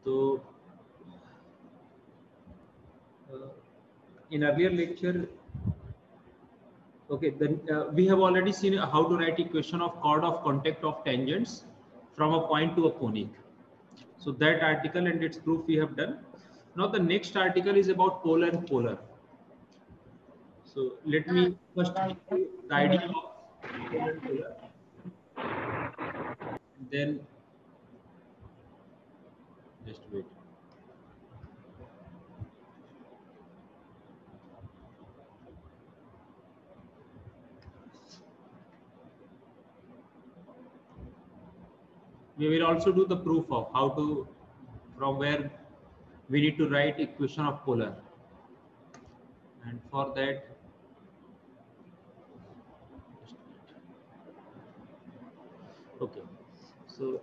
So in earlier lecture, okay, then we have already seen how to write equation of chord of contact of tangents from a point to a conic. So that article and its proof we have done. Now the next article is about polar and polar. So let me first give you the idea of polar and polar. Then just wait. We will also do the proof of how to, from where we need to write equation of polar, and for that okay, so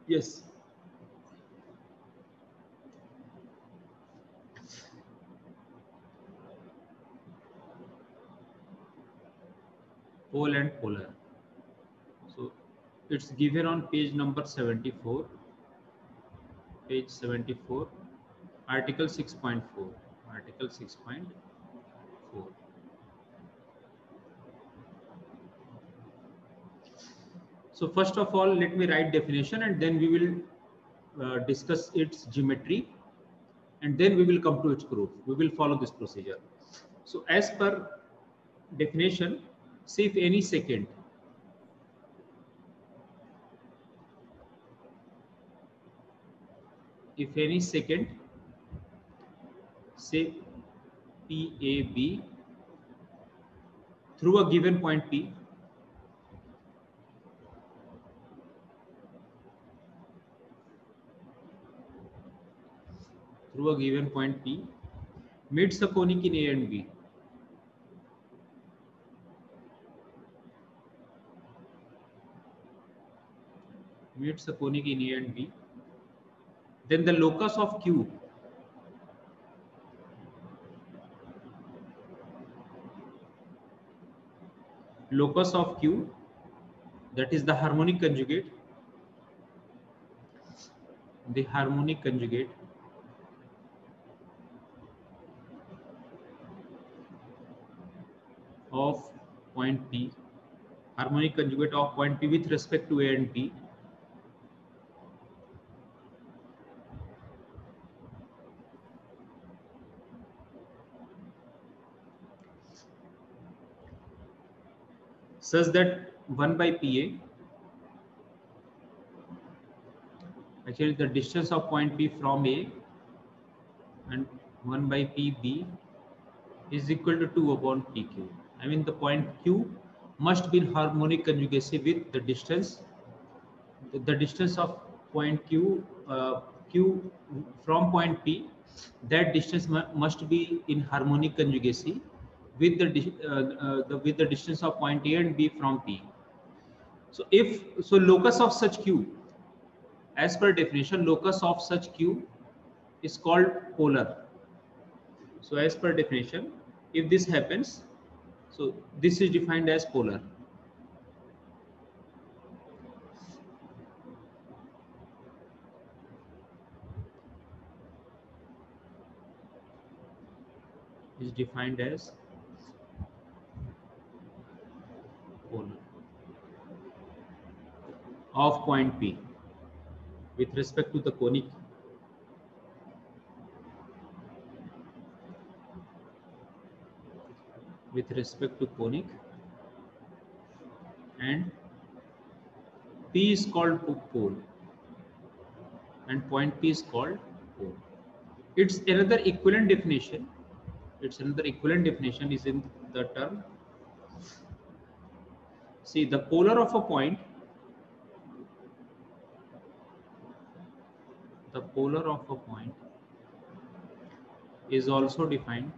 yes, pole and polar. So it's given on page number 74, page 74, article 6.4, article 6.4. So first of all, let me write definition and then we will discuss its geometry and then we will come to its proof. We will follow this procedure. So as per definition, say if any secant say PAB through a given point P, meets a conic in A and B, then the locus of Q that is the harmonic conjugate of point P, with respect to A and B, such that 1 by PA, actually the distance of point P from A, and 1 by PB is equal to 2 upon PQ. I mean the point Q must be in harmonic conjugacy with the distance of point Q, Q from point P. That distance must be in harmonic conjugacy with the distance of point A and B from P. So locus of such Q, as per definition, locus of such Q is called polar. So as per definition, if this happens, so this is defined as polar. Is defined as polar of point P with respect to the conic and P is called pole and point P is called pole. It's another equivalent definition. Is in the term. See, the polar of a point, is also defined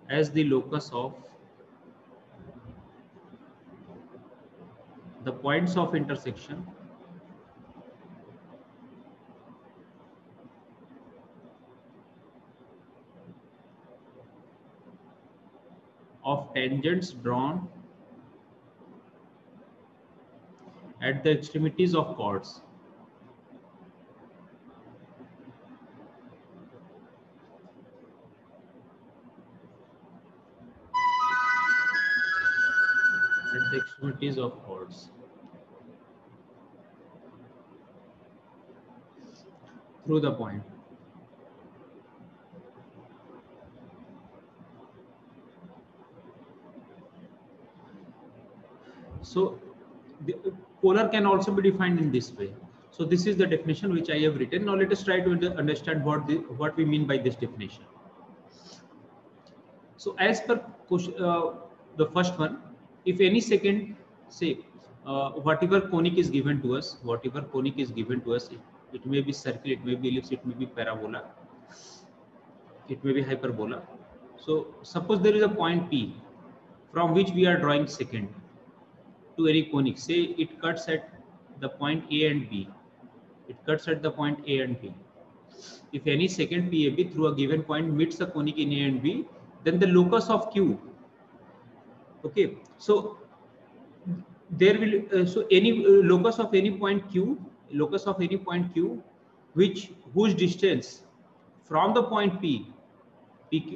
as the locus of the points of intersection of tangents drawn at the extremities of chords. At the extremities of chords. Through the point. So the polar can also be defined in this way. So this is the definition which I have written. Now let us try to understand what we mean by this definition. So as per the first one, if any second, say whatever conic is given to us, it may be circle, it may be ellipse, it may be parabola, it may be hyperbola. So suppose there is a point P from which we are drawing secant to any conic. Say it cuts at the point A and B. It cuts at the point A and B. If any secant PAB through a given point meets the conic in A and B, then the locus of Q. Okay, so there will so any locus of any point Q, whose distance from the point P,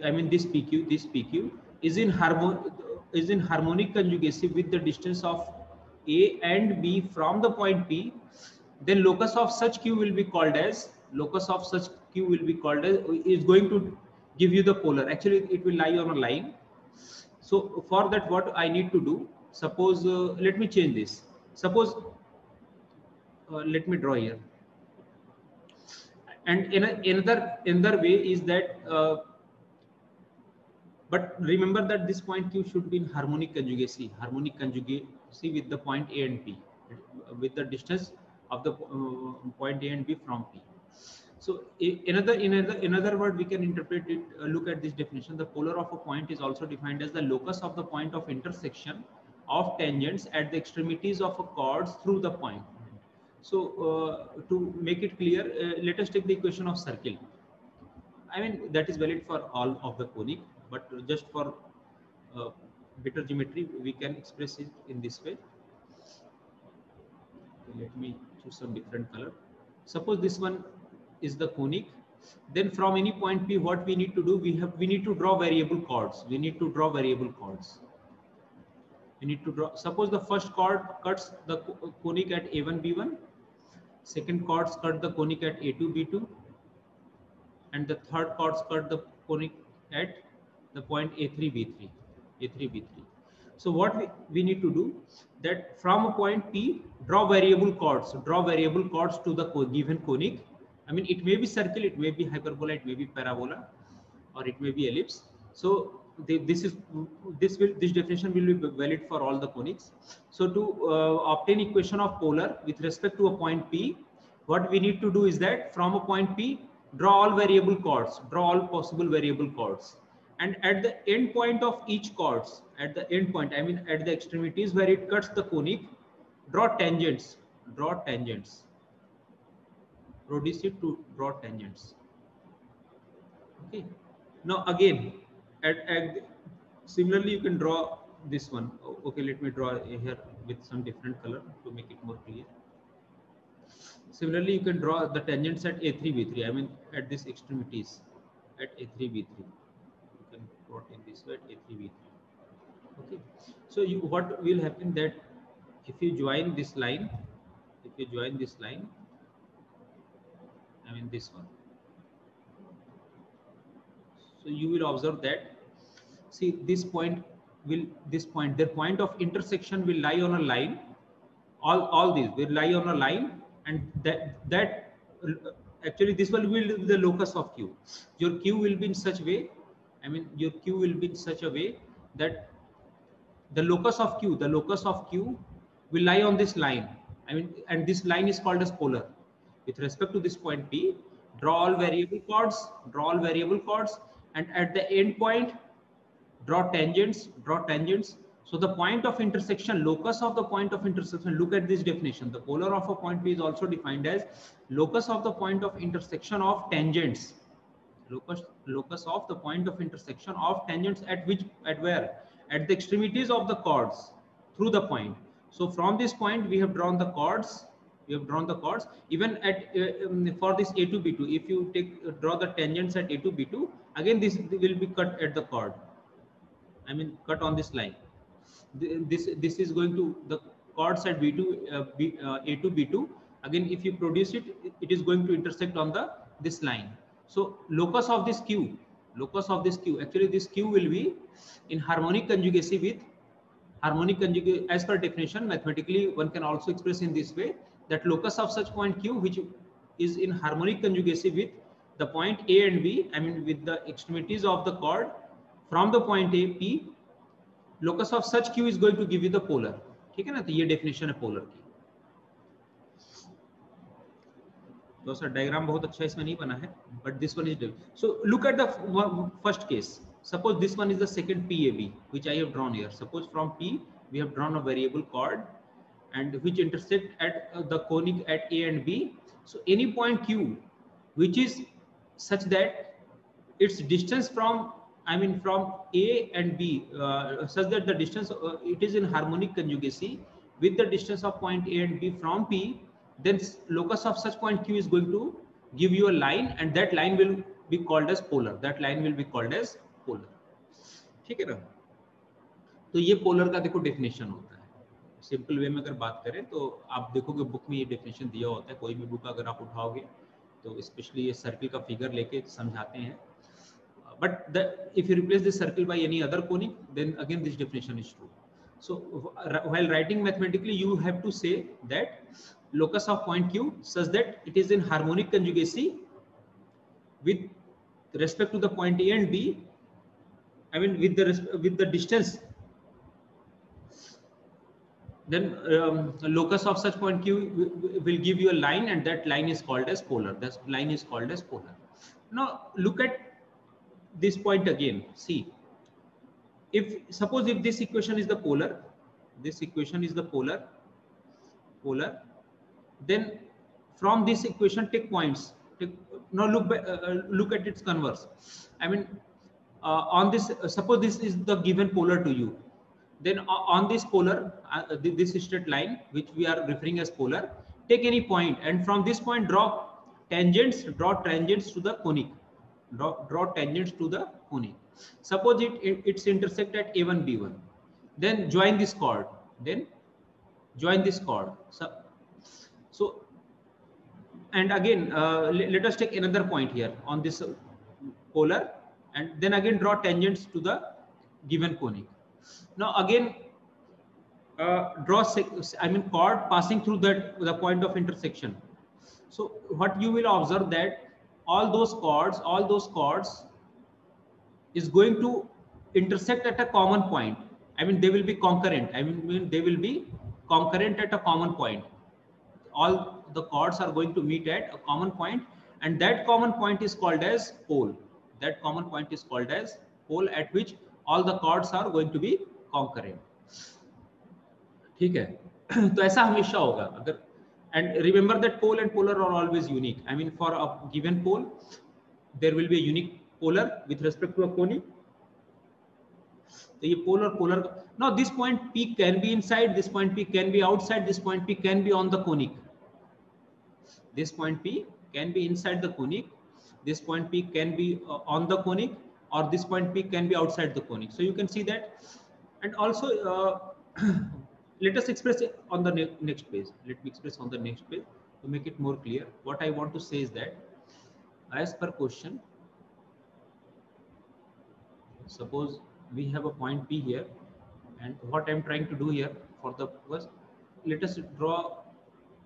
I mean this PQ is in harmonic conjugacy with the distance of A and B from the point P, then locus of such Q will be called as is going to give you the polar. Actually, it will lie on a line. So for that, what I need to do, suppose let me change this. Suppose let me draw here. And another way is that but remember that this point Q should be in harmonic conjugacy with the point A and P, with the distance of the point A and B from P. So another word we can interpret it, look at this definition. The polar of a point is also defined as the locus of the point of intersection of tangents at the extremities of a chords through the point. So to make it clear, let us take the equation of circle. I mean, that is valid for all of the conic, but just for better geometry, we can express it in this way. Okay, let me choose some different color. Suppose this one is the conic. Then from any point P, what we need to do, we need to draw variable chords. Suppose the first chord cuts the conic at A1, B1. Second chords cut the conic at A2, B2. And the third chords cut the conic at the point A3, B3. So what we need to do, that from a point P, draw variable chords to the given conic. I mean, it may be circle, it may be hyperbola, it may be parabola, or it may be ellipse. So this definition will be valid for all the conics. So to obtain equation of polar with respect to a point P, what we need to do is that from a point P, draw all possible variable chords. And at the end point of each chords, I mean at the extremities where it cuts the conic, draw tangents. Reduce it to draw tangents. Okay. Now again, similarly you can draw this one. Okay, let me draw here with some different color to make it more clear. Similarly, you can draw the tangents at A3, B3. I mean at these extremities at A3, B3. You can draw it in this way at A3, B3. Okay. So what will happen that if you join this line, I mean this one. So you will observe that, see their point of intersection will lie on a line. All these will lie on a line, and that actually this will be the locus of Q. Your Q will be in such a way that the locus of Q will lie on this line. I mean, and this line is called as polar. With respect to this point P, draw all variable chords, and at the end point, draw tangents. So the point of intersection, locus of the point of intersection, look at this definition. The polar of a point P is also defined as locus of the point of intersection of tangents. Locus of the point of intersection of tangents at where? at the extremities of the chords through the point. So from this point we have drawn the chords. We have drawn the chords. Even at for this A2 B2, if you take draw the tangents at A2 B2, again this will be cut at the chord. I mean cut on this line. This is going to the chords at B2 A2 B2. Again, if you produce it, it is going to intersect on the this line. So locus of this Q, actually this Q will be in harmonic conjugacy with as per definition. Mathematically, one can also express in this way that locus of such point Q, which is in harmonic conjugacy with the point A and B, I mean with the extremities of the chord from the point A P, locus of such Q is going to give you the polar. ठीक है ना, तो ये definition है polar की. तो sir diagram बहुत अच्छा इसमें नहीं बना है, but this one is different. So look at the first case. Suppose this one is the second PAB, which I have drawn here. Suppose from P we have drawn a variable chord, and which intersect at the conic at A and B. So any point Q, which is such that its distance from from A and B, such that the distance it is in harmonic conjugacy with the distance of point A and B from P, then locus of such point Q is going to give you a line, and that line will be called as polar. That line will be called as polar. ठीक है ना? तो ये polar का देखो definition होता है. Simple way में अगर बात करें तो आप देखोगे बुक में ये डेफिनेशन दिया होता है. कोई भी बुक अगर आप उठाओगे तो स्पेशली ये सर्किल का फिगर लेके समझाते हैं. But if you replace this circle by any other conic, then again this definition is true. So while writing mathematically, you have to say that locus of point Q such that it is in harmonic conjugacy with respect to the point A and B. I mean with the distance. Then locus of such point Q will give you a line, and that line is called as polar. That line is called as polar. Now look at this point again. See, suppose if this equation is the polar, then from this equation take points. Now look at its converse. I mean on this, suppose this is the given polar to you. Then on this polar, this straight line which we are referring as polar, take any point, and from this point draw tangents to the conic. Draw tangents to the conic. Suppose it's intersect at A1 B1. Then join this chord. So and again let us take another point here on this polar, and then again draw tangents to the given conic. Now again draw chord passing through the point of intersection. So what you will observe that all those chords is going to intersect at a common point. I mean they will be concurrent. They will be concurrent at a common point. All the chords are going to meet at a common point, and that common point is called as pole. At which all the chords are going to be concurrent. ठीक है? तो ऐसा हमेशा होगा अगर. And remember that pole and polar are always unique. I mean for a given pole there will be a unique polar with respect to a conic. So ये polar. Now this point P can be inside, this point P can be outside, this point P can be on the conic. This point P can be inside the conic, this point P can be on the conic, or this point P can be outside the conic. So you can see that. And also let us express it on the next page. Let me express on the next page to make it more clear. What I want to say is that as per question, suppose we have a point P here, and what I am trying to do here for the first, let us draw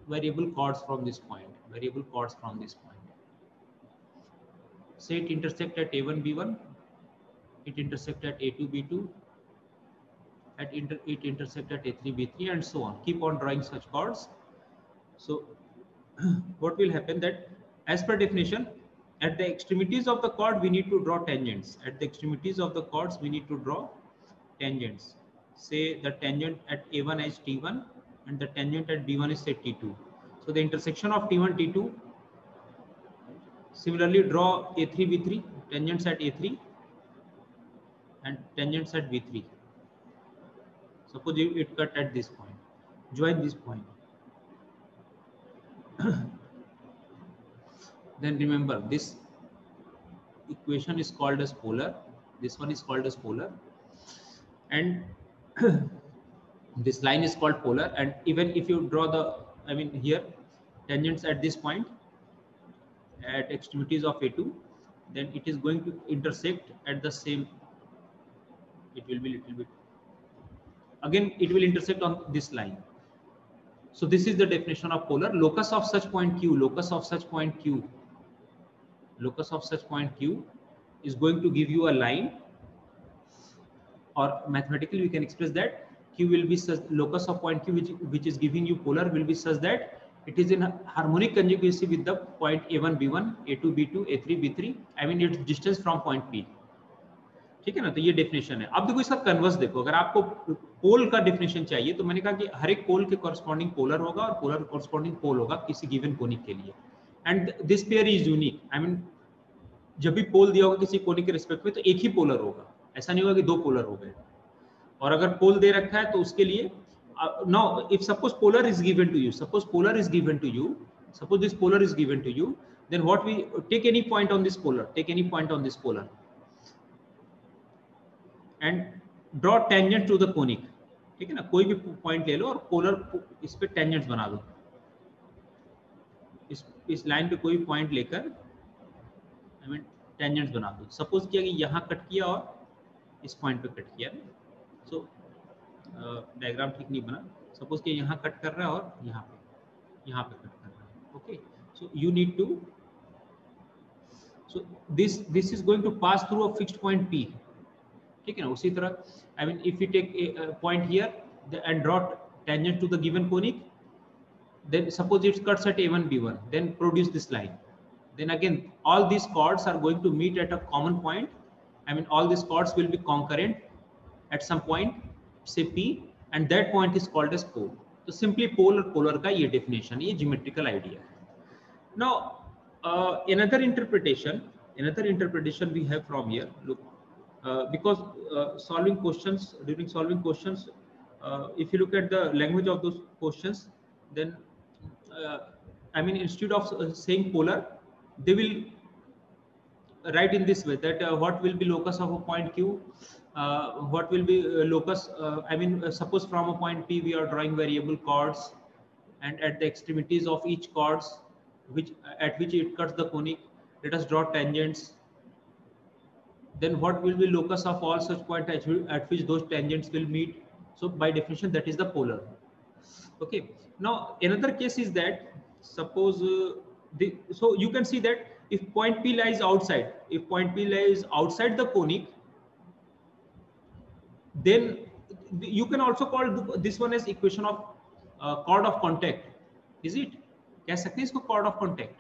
variable chords from this point. Say it intersect at A1 B1, it intersect at A2 B2, it intersect at A3 B3, and so on. Keep on drawing such chords. So what will happen that as per definition, at the extremities of the chord we need to draw tangents. Say the tangent at A1 is T1 and the tangent at B1 is say T2. So the intersection of T1 T2. Similarly draw A3 B3, tangents at A3 and tangents at B3. Suppose it cut at this point, join this point. Then remember, this equation is called as polar. This one is called as polar, and this line is called polar. And even if you draw the, I mean here, tangents at this point, at extremities of A2, then it is going to intersect at the same, it will be little bit, again it will intersect on this line. So this is the definition of polar. Locus of such point Q, locus of such point Q, locus of such point Q is going to give you a line, or mathematically we can express that Q will be such, locus of point Q which is giving you polar will be such that it is in harmonic conjugacy with the point A1 B1, A2 B2, A3 B3, I mean its distance from point P. ठीक है ना, तो ये definition है. अब देखो इसका converse देखो, अगर आपको पोल का डेफिनेशन चाहिए तो मैंने कहा कि हर एक पोल के कॉरस्पॉन्डिंग पोलर होगा और पोलर कॉरस्पॉन्डिंग पोल होगा किसी गिवन कोनिक के लिए. And this pair is unique. I mean जब भी पोल दिया होगा किसी कोनिक के रिस्पेक्ट में तो एक ही पोलर होगा, ऐसा नहीं होगा कि दो पोलर हो गए. और अगर पोल दे रखा है तो उसके लिए now if suppose polar is given to you, suppose polar is given to you, suppose this polar is given to you, then what we take any point on this polar, take any point on this polar and draw tangent to the conic. ठीक है ना, कोई भी point ले लो और polar इस पे tangents बना दो. इस लाइन पे कोई पॉइंट लेकर आई मीन टेंजेंट्स बना दो. सपोज किया कि यहाँ कट किया और इस पॉइंट पे कट किया. सो डायग्राम ठीक नहीं बना. सपोज कि यहाँ कट कर रहा है और यहाँ पे कट कर रहा है. Okay, so you need to, so this is going to pass through a fixed point P. ठीक है ना. उसी तरह I mean if you take a point here and draw tangent to the given conic, then suppose it cuts at A1 B1, then produce this line. Then again all these chords are going to meet at a common point. I mean all these chords will be concurrent at some point, say P, and that point is called as pole. So simply pole और polar का ये definition, ये geometrical idea है. Now another interpretation we have from here. Look, because during solving questions, if you look at the language of those questions, then I mean instead of saying polar, they will write in this way that what will be locus of a point Q, what will be locus, I mean suppose from a point P we are drawing variable chords, and at the extremities of each chords at which it cuts the conic, let us draw tangents. Then what will be locus of all such points at which those tangents will meet? So by definition that is the polar. Okay, now another case is that suppose so you can see that if point P lies outside, the conic, then you can also call this one as equation of chord of contact. Is it? कह सकते हैं इसको chord of contact.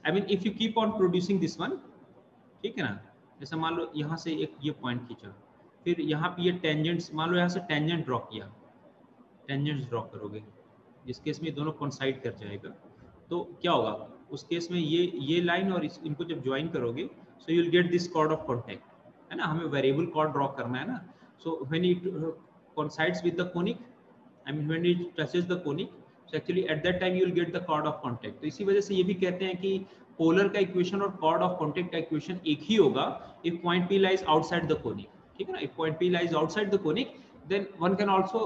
I mean if you keep on producing this one, ठीक है ना, जैसे मान लो यहाँ से एक ये पॉइंट खींचा, फिर यहाँ पे ये टेंजेंट्स, मान लो यहाँ से टेंजेंट ड्रॉ किया, टेंजेंट्स ड्रॉ करोगे, जिस केस में दोनों कोइंसाइड कर जाएगा, तो क्या होगा उस केस में ये लाइन और इनको जब ज्वाइन करोगे, so you will get this chord of contact, है ना. हमें वेरिएबल कॉर्ड ड्रॉ करना है ना. So when it coincides with the conic, I mean when it touches the conic, so actually at that time you will get the chord of contact. तो इसी वजह से ये भी कहते हैं कि पोलर का इक्वेशन और कॉर्ड ऑफ कॉन्टैक्ट का इक्वेशन एक ही होगा if point P lies outside the conic. ठीक है ना. If point P lies outside the conic, then one can also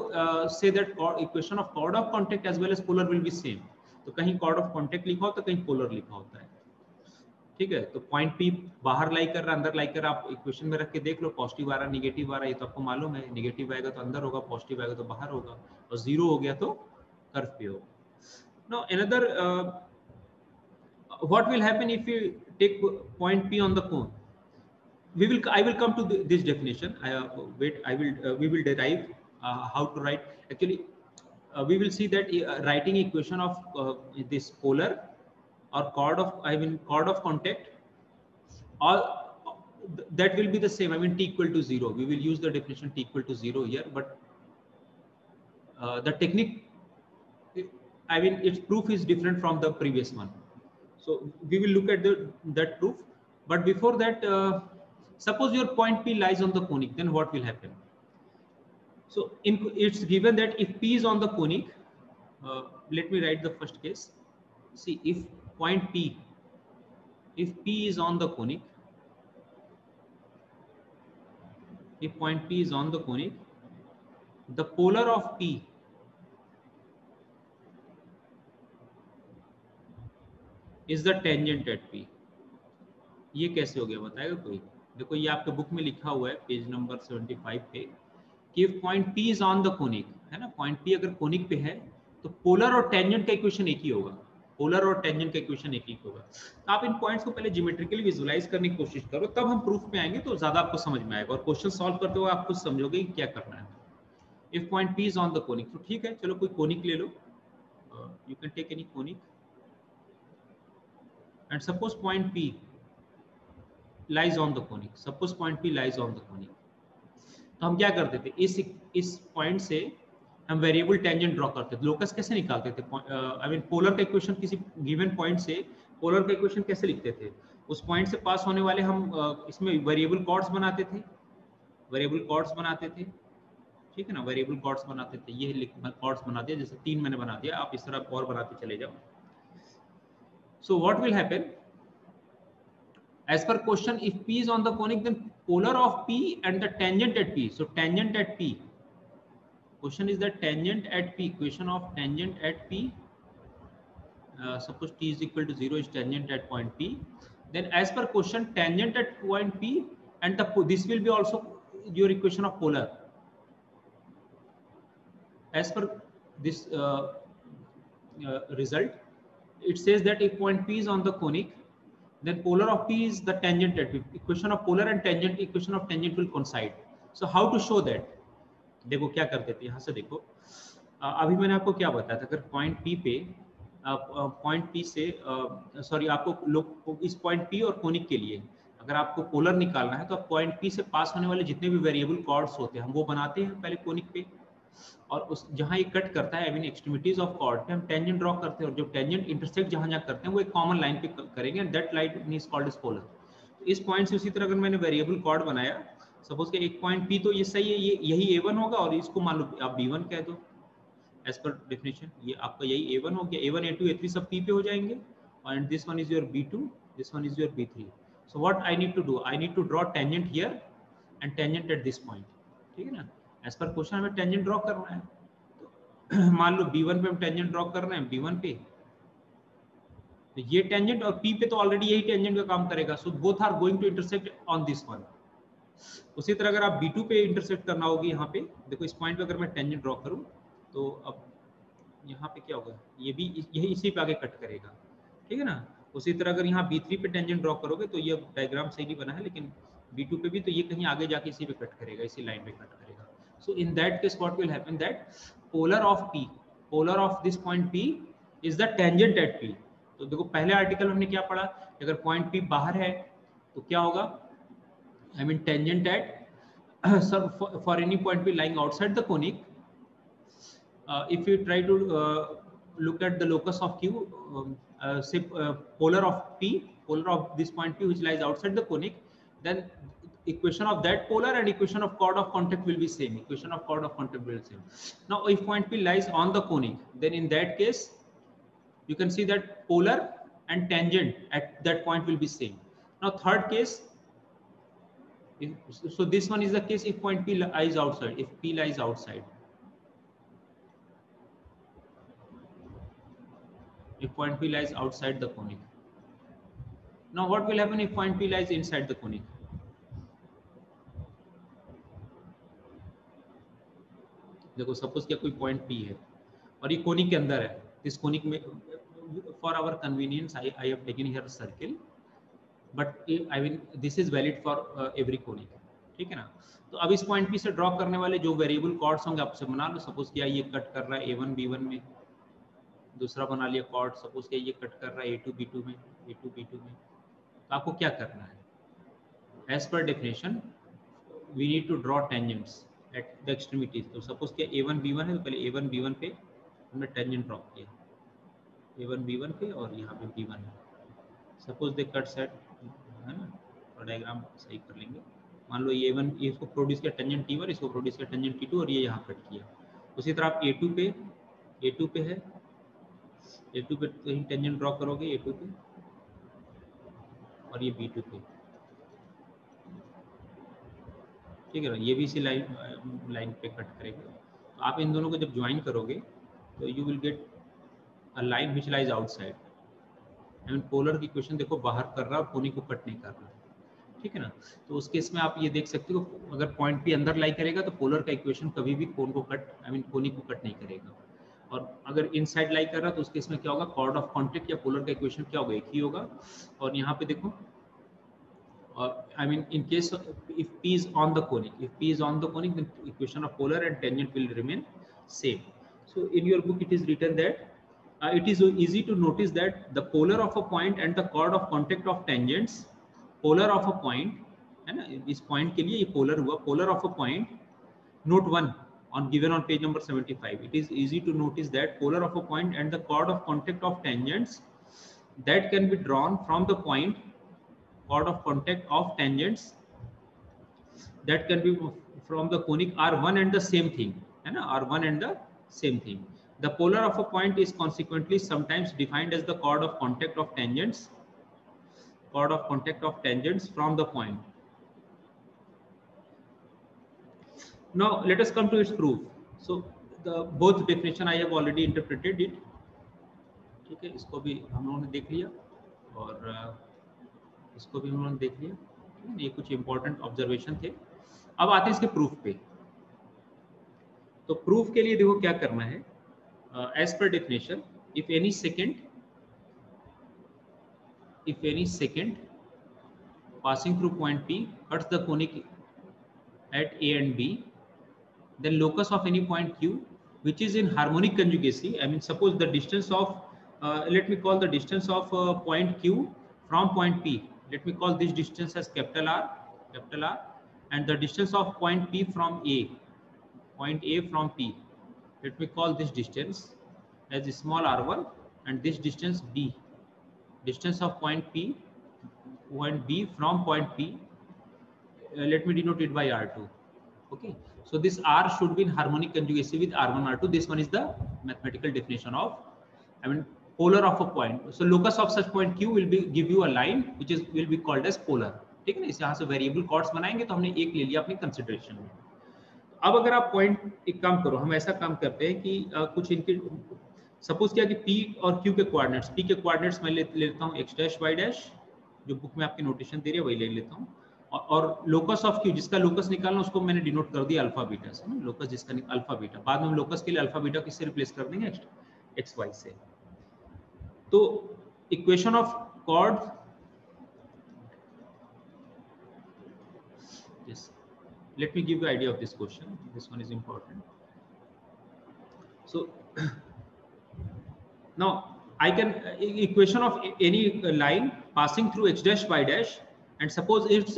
say that equation of chord of contact as well as polar will be same. तो कहीं chord of contact लिखा होता है, कहीं polar लिखा होता है. ठीक है. तो पॉइंट P बाहर लाई कर रहा, अंदर लाई कर, आप इक्वेशन में रख के देख लो, पॉजिटिव आ रहा, निगेटिव आ रहा, ये तो आपको मालूम है. निगेटिव आएगा तो अंदर होगा, पॉजिटिव आएगा तो बाहर होगा, और जीरो हो गया तो कर्व पे होगा. Now another what will happen if you take point P on the cone? I will come to this definition. We will derive how to write. Actually, we will see that writing equation of this polar or chord of contact, all that will be the same. I mean T equal to 0. We will use the definition T equal to 0 here, but the technique, I mean its proof is different from the previous one. So we will look at that proof. But before that, suppose your point P lies on the conic, then what will happen? So it's given that if P is on the conic, let me write the first case. See, if point P, if P is on the conic, if point P is on the conic, the polar of P is the tangent at P. ये कैसे हो गया बताएगा कोई? देखो ये आपके book में लिखा हुआ है पेज नंबर 75 पे कि point P is on the conic, है ना, पॉइंट P अगर कोनिक पे है तो पोलर और टेंजेंट का इक्वेशन एक ही होगा, पोलर और टेंजेंट का इक्वेशन एक ही होगा। तो आप इन पॉइंट्स को पहले ज्योमेट्रिकली विजुलाइज करने की कोशिश करो, तब हम प्रूफ पे आएंगे तो ज्यादा आपको समझ में आएगा और क्वेश्चन सॉल्व करते हुए आप खुद समझोगे कि क्या करना है। If point P is on the conic, तो ठीक है, चलो कोई कोनिक ले लो, you can take any conic and suppose point P lies on the conic, suppose point P lies on the conic, तो हम क्या करते थे, इस पॉइंट से हम वेरिएबल टेंजेंट ड्रॉ करते थे। लोकस कैसे निकालते थे? आई मीन पोलर का इक्वेशन, किसी गिवन पॉइंट से पोलर का इक्वेशन कैसे लिखते थे? उस पॉइंट से पास होने वाले हम इसमें वेरिएबल कॉर्ड्स बनाते थे, वेरिएबल कॉर्ड्स बनाते थे, ठीक है ना, वेरिएबल कॉर्ड्स बनाते थे। ये कॉर्ड्स बना दिया, जैसे 3 मैंने बना दिया, आप इस तरह और बनाते चले जाओ। So what will happen? As per question, if P is on the conic, then polar of P and the tangent at P. So tangent at P. Question is that tangent at P. Equation of tangent at P. Suppose T is equal to 0 is tangent at point P. Then as per question, tangent at point P and this will be also your equation of polar. As per this result, it says that if point P is on the conic, then polar of P is the tangent at P. Equation of polar and tangent, equation of tangent will coincide. So how to show that? देखो क्या करते थे, यहाँ से देखो, अभी मैंने आपको क्या बताया था, अगर पॉइंट P पे पॉइंट P से सॉरी आपको लोग इस पॉइंट P और कोनिक के लिए अगर आपको पोलर निकालना है तो आप पॉइंट P से पास होने वाले जितने भी वेरिएबल कॉर्ड्स होते हैं हम वो बनाते हैं पहले कोनिक पे, और उस जहां ये कट करता है I mean extremities of chord पे हम टेंजेंट ड्रॉ करते हैं, और जो टेंजेंट इंटरसेक्ट जहां जहां करते हैं वो एक कॉमन लाइन पे करेंगे and that line is called as polar. तो इस पॉइंट से उसी तरह अगर मैंने वेरिएबल कॉर्ड बनाया, सपोज कि एक पॉइंट P तो ये सही है, ये यही A1 होगा और इसको मान लो आप B1 कह दो एज पर डेफिनेशन, ये आपका यही A1 हो गया, A1 A2 A3 सब P पे हो जाएंगे and this one is your B2, this one is your B3। So what I need to do, I need to draw tangent here and tangent at this point, ठीक है ना, as per question हमें tangent draw करना है। मान लो B1 पे हम tangent draw कर रहे हैं, B1 पे तो ये टेंजेंट और P पे तो ऑलरेडी यही टेंजेंट का काम करेगा, so both are going to intersect on this one. उसी तरह अगर आप B2 पे इंटरसेक्ट करना होगी, यहाँ पे देखो इस पॉइंट पे अगर मैं टेंजेंट ड्रॉ करूँ तो अब यहाँ पे क्या होगा, ये भी यही इसी पे आगे कट करेगा, ठीक है ना। उसी तरह अगर यहाँ B3 पे टेंजेंट ड्रॉ करोगे तो ये डायग्राम सही नहीं बना है, लेकिन B2 पे भी तो ये कहीं आगे जाके इसी पे कट करेगा, इसी लाइन पे कट करेगा। So in that case what will happen, that polar of P, polar of this point P is the tangent at P। तो देखो पहले आर्टिकल हमने क्या पढ़ा, अगर पॉइंट P बाहर है तो क्या होगा, I mean tangent at for any point P lying outside the conic, if you try to look at the locus of Q, say polar of P, polar of this point P which lies outside the conic, then equation of that polar and equation of chord of contact will be same, equation of chord of contact will be same. Now if point P lies on the conic, then in that case you can see that polar and tangent at that point will be same. Now third case, so this one is the case if point P lies outside, if P lies outside, if point P lies outside the conic. Now what will happen if point P lies inside the conic? देखो suppose क्या कोई point P है और ये conic के अंदर है, इस कोनिक में for our convenience I have taken here circle, but I mean this is valid for every conic, ठीक है ना। तो अब इस पॉइंट P से ड्रॉ करने वाले जो वेरिएबल कॉर्ड्स होंगे आपसे बना लो, सपोज क्या ये कट कर रहा है A1 B1 में, दूसरा बना लिया कॉर्ड, सपोज क्या ये कट कर रहा है A2 B2 में, A2 B2 में। तो आपको क्या करना है, as per definition we need to draw tangents at the extremities. तो सपोज क्या A1 B1 है तो पहले A1 B1 पे हमने टेंजेंट ड्रॉ किया A1 B1 पे और यहाँ पे B1 है, सपोज दे कट सेट है ना, तो डायग्राम सही कर लेंगे। मान लो ये वन, इसको प्रोड्यूस किया टेंजेंट T1, इसको प्रोड्यूस किया टेंजेंट T2 और ये यहाँ कट किया। उसी तरह आप A2 पे है, A2 पे कहीं टेंजेंट ड्रॉ करोगे A2 पे, और ये B2 पे, ठीक है ना, ये भी इसी लाइन पे कट करेगा। तो आप इन दोनों को जब ज्वाइन करोगे तो you will get a line which lies outside. I mean polar की इक्वेशन देखो बाहर कर रहा है, कोनिक को कट नहीं कर रहा, ठीक है ना। तो उस केस में आप ये देख सकते हो, अगर पॉइंट पी अंदर लाई करेगा तो पोलर का इक्वेशन कभी भी कोन को कट, आई मीन कोनिक को कट नहीं करेगा। और अगर इनसाइड लाई कर रहा है तो उस केस में क्या होगा, कॉर्ड ऑफ कॉन्टैक्ट या पोलर का इक्वेशन क्या होगा, एक ही होगा। और यहाँ पे देखो, I mean, in case of, if P is on the conic, then equation of polar and tangent will remain same. So in your book it is written that it is so easy to notice that the polar of a point and the chord of contact of tangents, polar of a point, है ना, इस point के लिए ये polar हुआ, polar of a point, note 1 on given on page number 75. It is easy to notice that polar of a point and the chord of contact of tangents that can be drawn from the point, chord of contact of tangents that can be from the conic are one and the same thing, है ना, are one and the same thing. The polar of a point is consequently sometimes defined as the chord of contact of tangents, from the point. Now let us come to its proof. So the both definition I have already interpreted it, ठीक है, इसको भी हम लोगों ने देख लिया और इसको भी हम लोगों ने देख लिया, ये कुछ इंपॉर्टेंट ऑब्जर्वेशन थे। अब आते हैं इसके प्रूफ पे। तो प्रूफ के लिए देखो क्या करना है, as per definition, if any second passing through point P cuts the conic at A and B, then locus of any point Q which is in harmonic conjugacy, I mean suppose the distance of let me call the distance of point Q from point P, let me call this distance as capital R, and the distance of point P from point A from P, let me call this distance as small r1, and this distance B, distance of point B from point P, let me denote it by R2. Okay, so this R should be in harmonic conjugacy with R1, R2. This one is the mathematical definition of, I mean, polar of a point. So locus of such point Q will be give you a line which will be called as polar. ठीक है ना, इस यहाँ से variable chords बनाएंगे तो हमने एक ले लिया अपनी कंसिडरेशन में। अब अगर आप पॉइंट, एक काम करो, हम ऐसा काम करते हैं कि कुछ इनके सपोज किया कि P और Q के कोऑर्डिनेट्स, P के कोऑर्डिनेट्स मैं लेता हूँ x डैश y डैश, जो बुक में आपकी नोटेशन दे रही है वही ले लेता हूँ, और लोकस ऑफ Q, जिसका लोकस निकालना उसको मैंने डिनोट कर दिया अल्फा बीटा से, लोकस जिसका अल्फा बीटा, बाद में हम लोकस के लिए अल्फा बीटा किससे रिप्लेस कर देंगे, एक्स वाई से। तो equation of chord, yes, let me give you idea of this question, this one is important. So now I can equation of any line passing through h dash y dash, and suppose its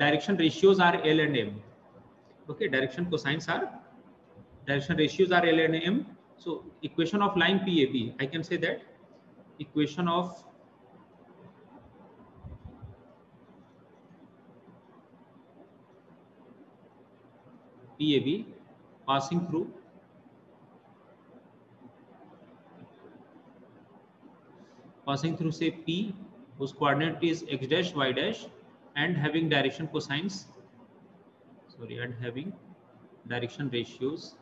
direction ratios are L and M. Okay, direction ratios are L and M. So equation of line PAB, I can say that equation of PAB passing through say P, whose coordinate is x dash y dash, and having direction cosines, and having direction ratios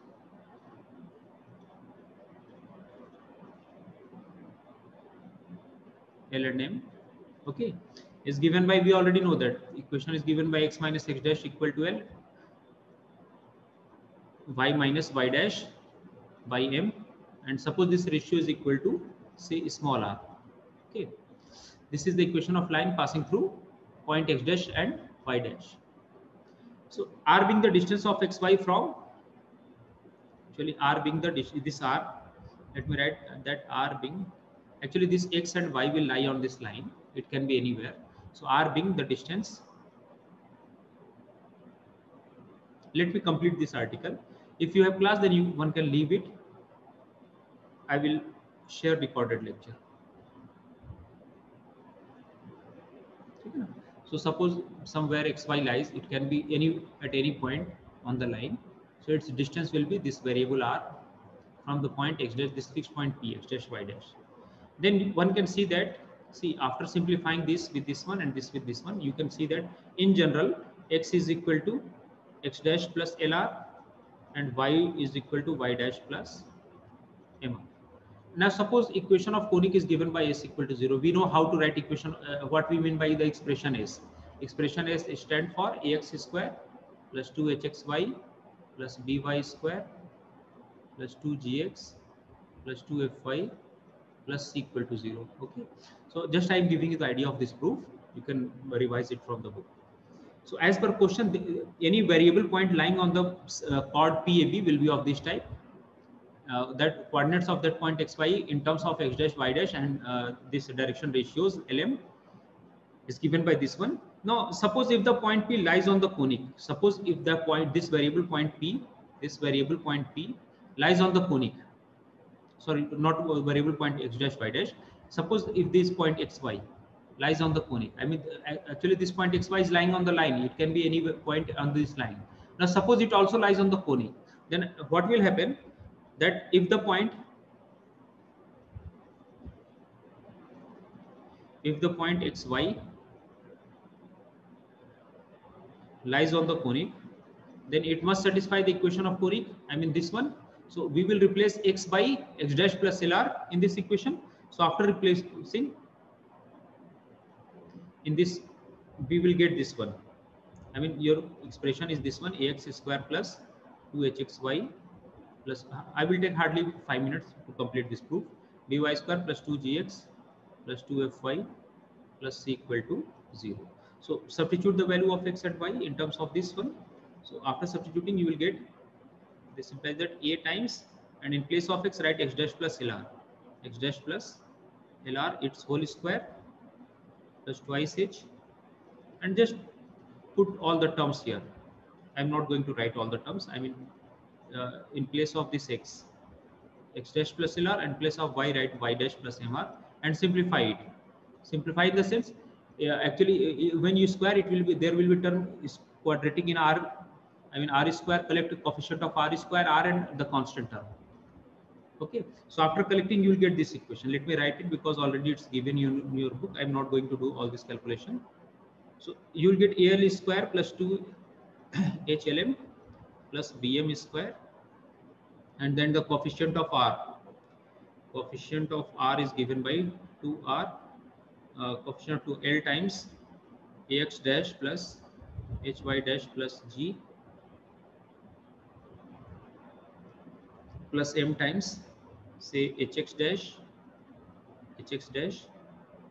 L and M, okay, is given by, we already know that equation is given by x minus x dash equal to L, y minus y dash by M, and suppose this ratio is equal to say small r. Okay, this is the equation of line passing through point x dash and y dash. So r being the distance of xy from, actually r being the this r, let me write that r being, actually this x and y will lie on this line, it can be anywhere. So r being the distance, let me complete this article. If you have class, then one can leave it. I will share recorded lecture. So suppose somewhere xy lies, it can be at any point on the line. So its distance will be this variable r from the point x dash, this fixed point p x dash y dash. Then one can see that, see, after simplifying this with this one and this with this one, you can see that in general x is equal to x dash plus lr and y is equal to y dash plus mr. Now suppose equation of conic is given by s equal to 0. We know how to write equation, what we mean by the expression s. Expression s stand for ax square plus 2hxy plus by square plus 2gx plus 2fy plus c equal to 0. Okay, so just I am giving you the idea of this proof. You can revise it from the book. So as per question, any variable point lying on the chord PAB will be of this type. That coordinates of that point xy in terms of x dash y dash and this direction ratios lm is given by this one. Now suppose if the point P lies on the conic, suppose if the point, this variable point P lies on the conic, sorry, not variable point x dash y dash. Suppose if this point xy lies on the conic, I mean actually this point xy is lying on the line, it can be any point on this line. Now suppose it also lies on the conic, then what will happen, that if the point xy lies on the conic, then it must satisfy the equation of conic, I mean this one. So we will replace x by x dash plus lr in this equation. So after replacing in this, we will get this one. I mean your expression is this one, ax square plus 2hxy plus, I will take hardly 5 minutes to complete this proof, by square plus 2gx plus 2fy plus c equal to 0. So substitute the value of x and y in terms of this one. So after substituting, you will get, this implies that a times, and in place of x write x dash plus lr, x dash plus lr its whole square plus twice h, and just put all the terms here. I'm not going to write all the terms. I mean in place of this x dash plus lr, and place of y write y dash plus mr, and simplify it. Simplify in the sense, actually when you square, it will be, there will be term is quadratic in r, I mean r square, collect coefficient of r square, r, and the constant term. Okay, so after collecting, you will get this equation. Let me write it because already it's given you in your book. I'm not going to do all this calculation. So you will get al square plus 2 hlm plus bm square, and then the coefficient of r. Coefficient of r is given by 2r. Coefficient of 2l times ax dash plus hy dash plus g plus m times, say hx dash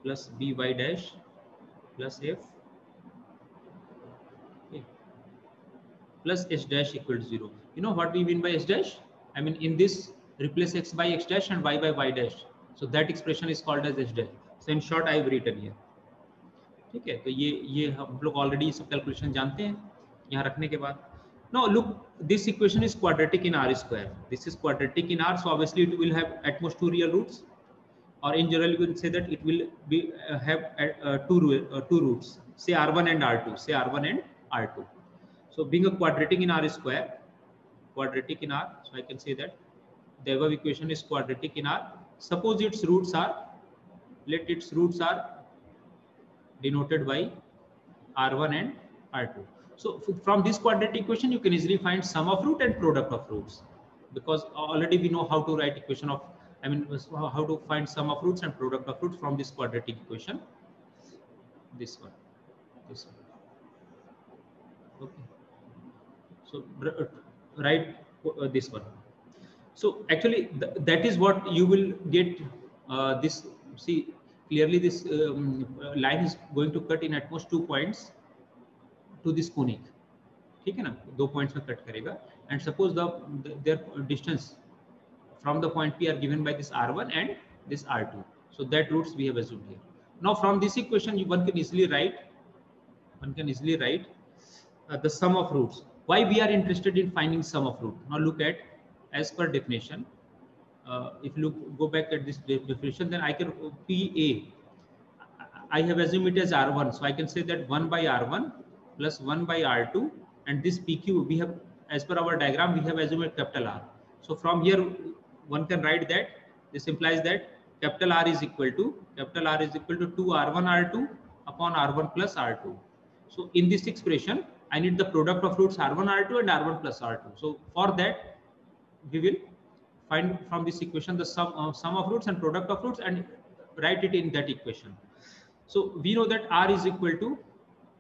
plus by dash plus f, okay, plus h dash equal to 0. You know what we mean by h dash? I mean in this replace x by x dash and y by y dash. So that expression is called as h dash. So in short, I have written here. ठीक है, तो ये हम लोग already सब calculation जानते हैं यहाँ रखने के बाद. Now look, this equation is quadratic in r square. This is quadratic in r, so obviously it will have at most 2 real roots, or in general you can say that it will be have two roots, say r1 and r2, say r1 and r2. So being a quadratic in r square, quadratic in r, so I can say that the above equation is quadratic in r. Suppose its roots are, let its roots are denoted by r1 and r2. So from this quadratic equation, you can easily find sum of root and product of roots, because already we know how to write equation of, I mean how to find sum of roots and product of roots from this quadratic equation. This one. Okay. So write this one. So actually that is what you will get. This, see clearly this line is going to cut in at most 2 points to this conic. ठीक है ना, 2 points में cut करेगा. And suppose their distance from the point P are given by this r1 and this r2. So that roots we have assumed here. Now from this equation, one can easily write the sum of roots. Why we are interested in finding sum of root? Now look at, as per definition, if you go back at this definition, then I can PA. I have assumed it as R1. So I can say that 1 by R1 plus 1 by R2, and this PQ we have, as per our diagram, we have assumed capital R. So from here one can write that this implies that capital R is equal to 2R1 R2 upon R1 plus R2. So in this expression, I need the product of roots R1 R2 and R1 plus R2. So for that, we will find from this equation the sum of roots and product of roots and write it in that equation. So we know that R is equal to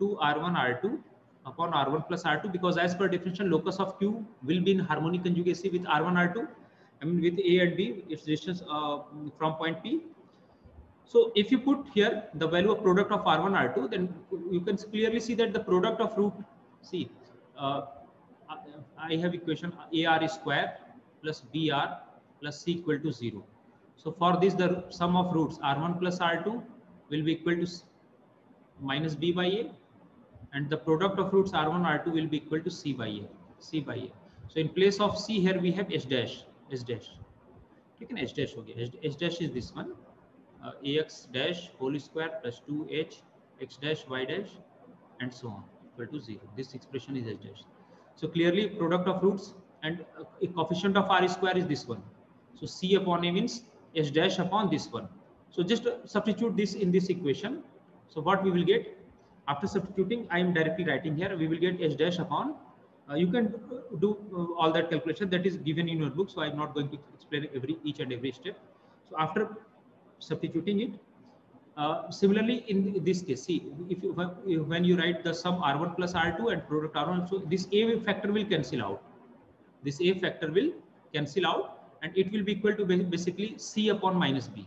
2R1 R2 upon R1 plus R2, because as per definition, locus of Q will be in harmonic conjugacy with R1 R2. I mean with A and B, its distance from point P. So if you put here the value of product of R1 R2, then you can clearly see that the product of root, see, I have equation AR square plus BR plus C equal to 0. So for this, the sum of roots R1 plus R2 will be equal to minus B by A, and the product of roots R1 R2 will be equal to C by A. So in place of C here we have H dash. Take an H dash. Okay, H dash is this one. Ax dash whole square plus 2h x dash y dash and so on equal to 0. This expression is H dash. So clearly product of roots and a coefficient of R square is this one. So C upon A means H dash upon this one. So just substitute this in this equation. So what we will get after substituting, I am directly writing here, we will get H dash upon, you can do all that calculation that is given in your book. So I am not going to explain each and every step. So after substituting it, similarly in this case, see, if you, when you write the sum R1 plus R2 and product R1, so this A factor will cancel out. This A factor will cancel out, and it will be equal to basically C upon minus B.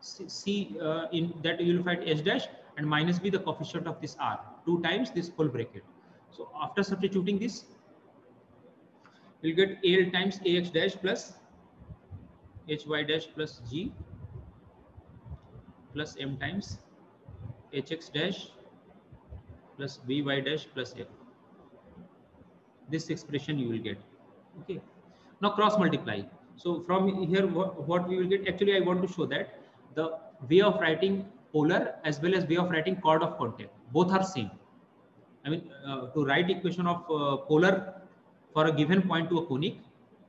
C in that you will find H dash and minus B the coefficient of this R, 2 times this whole bracket. So after substituting this, we'll get AL times AX dash plus HY dash plus G plus M times HX dash plus BY dash plus F. This expression you will get. Okay. Now cross multiply. So from here, what we will get, actually I want to show that the way of writing polar as well as way of writing chord of contact, both are same. I mean, to write equation of polar for a given point to a conic,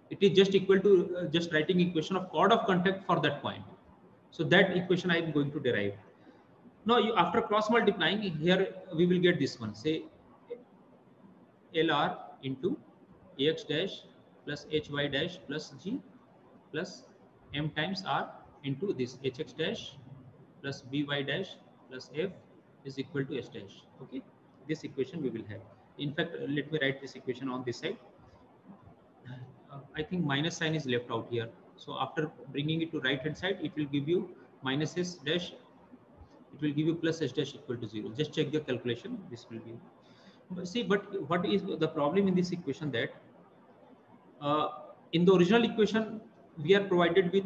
it is just equal to just writing equation of chord of contact for that point. So that equation I am going to derive. Now, after cross multiplying, here we will get this one. Say LR into AX dash plus HY dash plus G plus M times R into this HX dash plus BY dash plus F is equal to S dash. Okay, this equation we will have. In fact, let me write this equation on this side. I think minus sign is left out here. So after bringing it to right hand side, it will give you minus S dash. It will give you plus S dash equal to 0. Just check the calculation. This will be. But see, but what is the problem in this equation, that in the original equation we are provided with,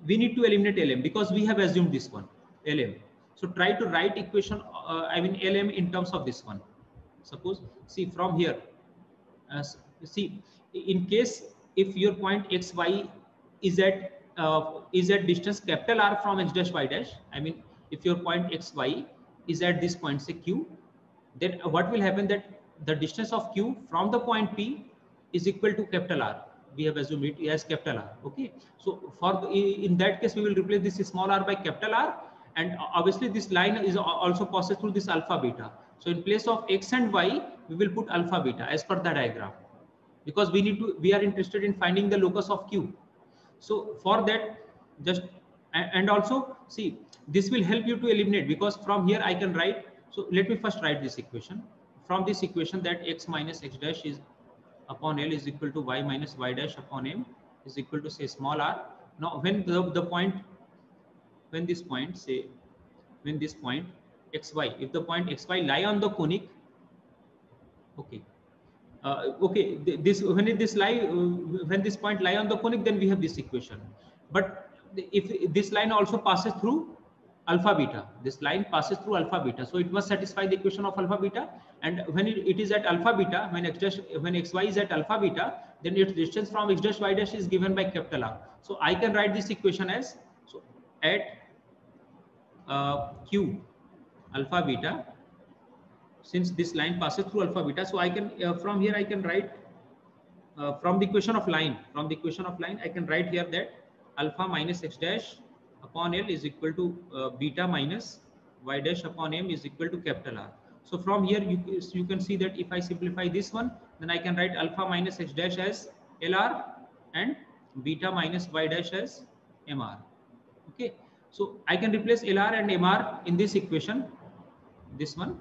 we need to eliminate LM because we have assumed this one LM. So try to write equation I mean LM in terms of this one. Suppose, see from here, see, in case if your point XY is at distance capital R from H dash Y dash, I mean if your point XY is at this point, say Q, then what will happen, that the distance of Q from the point P is equal to capital R. We have assumed it as capital R. Okay, so for in that case we will replace this small r by capital R, and obviously this line is also passes through this alpha beta. So in place of X and Y we will put alpha beta as per the diagram, because we are interested in finding the locus of Q. So for that, just and also see, this will help you to eliminate, because from here I can write. So let me first write this equation. From this equation, that X minus X dash is upon L is equal to Y minus Y dash upon M is equal to, say, small r. Now when the point, when this point, say, when this point XY, if the point XY lie on the conic, okay, okay, this when this lie, when this point lie on the conic, then we have this equation. But if this line also passes through alpha beta, this line passes through alpha beta, so it must satisfy the equation of alpha beta. And when it is at alpha beta, when XY is at alpha beta, then its distance from X dash Y dash is given by capital R. So I can write this equation as, so at q alpha beta, since this line passes through alpha beta, so I can from here I can write from the equation of line, I can write here that alpha minus x dash upon L is equal to beta minus y dash upon M is equal to capital R. So from here you can see that if I simplify this one, then I can write alpha minus x dash as LR and beta minus y dash as MR. Okay, so I can replace LR and MR in this equation, this one,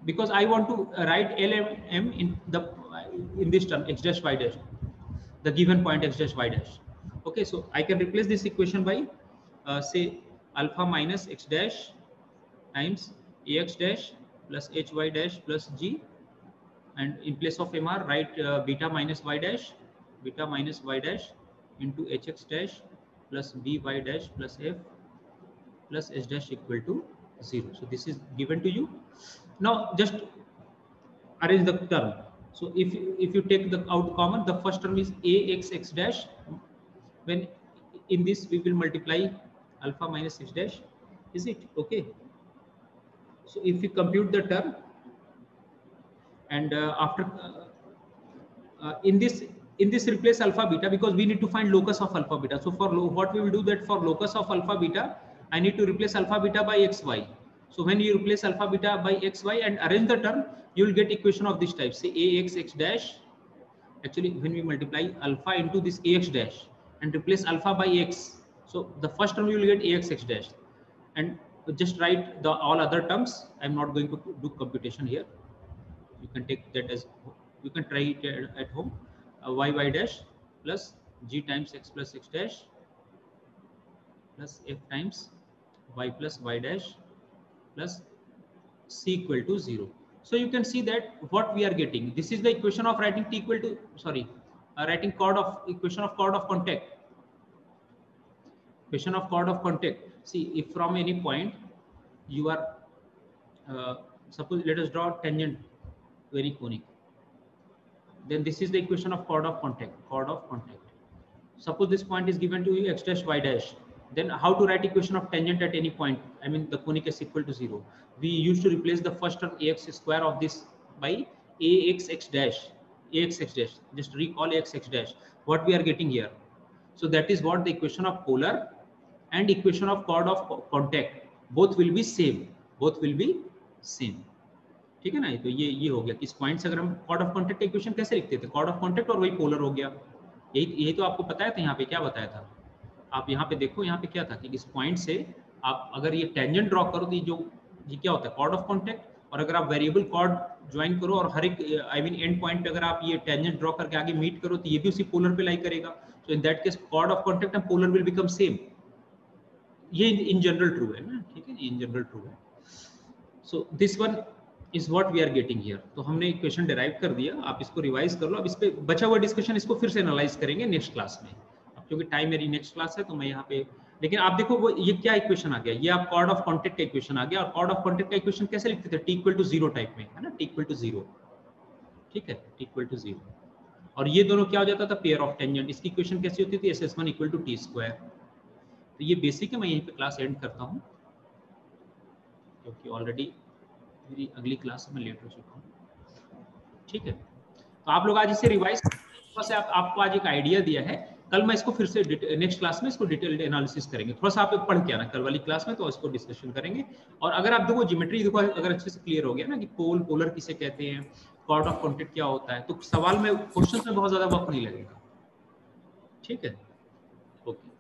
because I want to write LM in this term x dash y dash, the given point x dash y dash. Okay, so I can replace this equation by say alpha minus x dash times ax dash plus hy dash plus g, and in place of MR write beta minus y dash into hx dash plus by dash plus f plus h dash equal to 0. So this is given to you. Now just arrange the term. So if you take the out common, the first term is ax dash. When in this we will multiply alpha minus x dash. Is it okay? So if we compute the term, and after in this replace alpha beta, because we need to find locus of alpha beta. So for what we will do, that for locus of alpha beta, I need to replace alpha beta by xy. So when you replace alpha beta by xy and arrange the term, you will get equation of this type. Say ax x dash. Actually, when we multiply alpha into this ax dash and replace alpha by x, so the first term you will get ax x dash, and just write the all other terms. I'm not going to do computation here. You can take that as, you can try it at home. Y dash plus g times x plus x dash plus f times y plus y dash plus c equal to 0. So you can see that what we are getting. This is the equation of writing t equal to, writing equation of chord of contact. Equation of chord of contact. See, if from any point you are, suppose let us draw tangent very conic. Then this is the equation of chord of contact. Suppose this point is given to you x dash y dash. Then how to write equation of tangent at any point? I mean the conic is equal to 0. We used to replace the first term ax square of this by ax x dash. Just recall ax x dash. What we are getting here. So that is what the equation of polar and equation of chord of contact. Both will be same. ठीक है ना? तो ये हो गया कि इस point से अगर हम कॉर्ड ऑफ कॉन्टैक्ट का इक्वेशन कैसे लिखते थे, कॉर्ड ऑफ कॉन्टैक्ट और वही पोलर हो गया. यही तो आपको बताया था. यहाँ पे क्या बताया था, आप यहाँ पे देखो, यहाँ पे क्या था कि इस पॉइंट से आप अगर ये टेंजेंट ड्रॉ करो तो ये क्या होता है, कॉर्ड ऑफ कॉन्टैक्ट. और अगर आप वेरिएबल कॉर्ड ज्वाइन करो और हर एक एंड पॉइंट पे अगर आप ये टेंजेंट ड्रॉ करके आगे मीट करो तो ये भी उसी पोलर पे लाई करेगा. So in that case chord of contact and polar will become same. ये इन जनरल ट्रू है ना, ठीक है, इन जनरल ट्रू है. So this one is what we are getting here. तो हमने इक्वेशन डिराइव कर दिया. आप इसको रिवाइज कर लो. अब इस पे बचा हुआ डिस्कशन इसको फिर से एनालाइज करेंगे नेक्स्ट क्लास में. अब क्योंकि टाइम मेरी नेक्स्ट क्लास है तो मैं यहाँ पे, लेकिन आप देखो वो ये क्या इक्वेशन आ गया, ये आप कॉर्ड ऑफ कॉन्टैक्ट का इक्वेशन आ गया. और कॉर्ड ऑफ कॉन्टैक्ट का इक्वेशन कैसे लिखते थे, टी इक्वल टू 0 टाइप में, है ना, टी इक्वल टू 0. ठीक है, टी इक्वल टू 0. और ये दोनों क्या हो जाता था, पेयर ऑफ टेंजेंट. इसकी इक्वेशन कैसी होती थी, SS1 equal to T square. तो ये बेसिक है. मैं यहीं पे क्लास एंड करता हूँ क्योंकि ऑलरेडी मेरी अगली क्लास में लेट हो चुका हूँ. ठीक है, तो आप लोग आज इसे रिवाइज से आपको आज एक आइडिया दिया है. कल मैं इसको फिर से नेक्स्ट क्लास में इसको डिटेल्ड एनालिसिस करेंगे. थोड़ा सा आप पढ़ के आना कल वाली क्लास में, तो इसको डिस्कशन करेंगे. और अगर आप देखो ज्योमेट्री देखो, अगर अच्छे से क्लियर हो गया ना कि पोलर किसे कहते हैं, कॉर्ड ऑफ कॉन्टैक्ट क्या होता है, तो सवाल में क्वेश्चन में बहुत ज्यादा वक्त नहीं लगेगा. ठीक है, ओके.